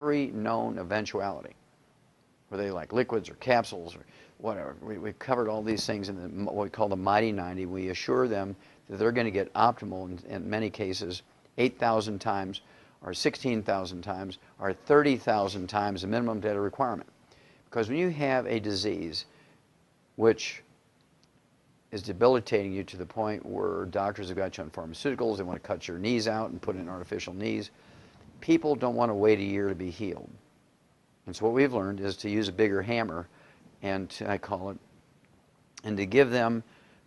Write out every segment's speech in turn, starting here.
every known eventuality, whether they like liquids or capsules or whatever. We've covered all these things in what we call the Mighty 90. We assure them that they're going to get optimal in many cases 8,000 times or 16,000 times or 30,000 times the minimum data requirement. Because when you have a disease which is debilitating you to the point where doctors have got you on pharmaceuticals, they want to cut your knees out and put in artificial knees, people don't want to wait a year to be healed. And so what we've learned is to use a bigger hammer, and I call it, and to give them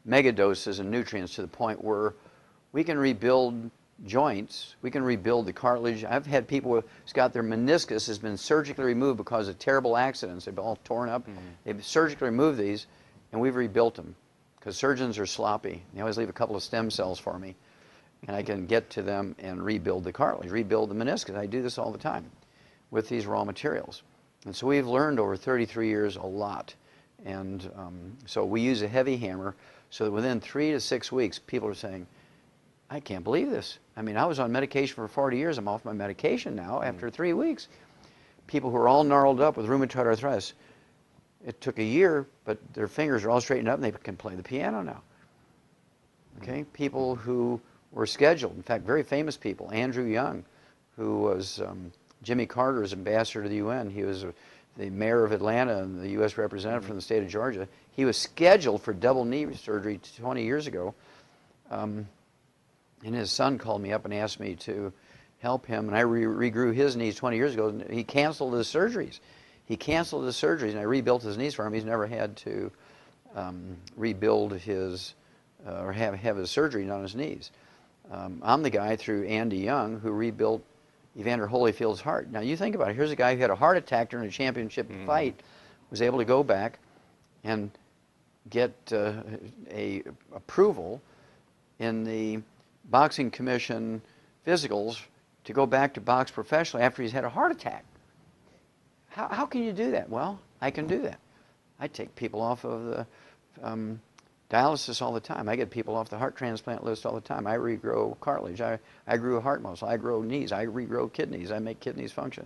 mega doses of nutrients to the point where we can rebuild joints, we can rebuild the cartilage. I've had people who's got their meniscus has been surgically removed because of terrible accidents. They've been all torn up. They've surgically removed these, and we've rebuilt them because surgeons are sloppy. They always leave a couple of stem cells for me, and I can get to them and rebuild the cartilage, rebuild the meniscus. I do this all the time with these raw materials. And so we've learned over 33 years a lot. And so we use a heavy hammer so that within 3 to 6 weeks, people are saying, I can't believe this. I mean, I was on medication for 40 years. I'm off my medication now after 3 weeks. People who are all gnarled up with rheumatoid arthritis, it took a year, but their fingers are all straightened up and they can play the piano now. Okay, people who were scheduled, in fact, very famous people, Andrew Young, who was Jimmy Carter's ambassador to the UN. He was the mayor of Atlanta and the U.S. representative from the state of Georgia. He was scheduled for double knee surgery 20 years ago. And his son called me up and asked me to help him. And I regrew his knees 20 years ago. And he canceled his surgeries. He canceled his surgeries, and I rebuilt his knees for him. He's never had to rebuild his or have his surgery on his knees. I'm the guy through Andy Young who rebuilt Evander Holyfield's heart. Now you think about it. Here's a guy who had a heart attack during a championship fight, was able to go back and get a approval in the Boxing Commission physicals to go back to box professionally after he's had a heart attack. How can you do that? Well, I can do that. I take people off of the dialysis all the time. I get people off the heart transplant list all the time. I regrow cartilage. I grew a heart muscle. I grow knees. I regrow kidneys. I make kidneys function.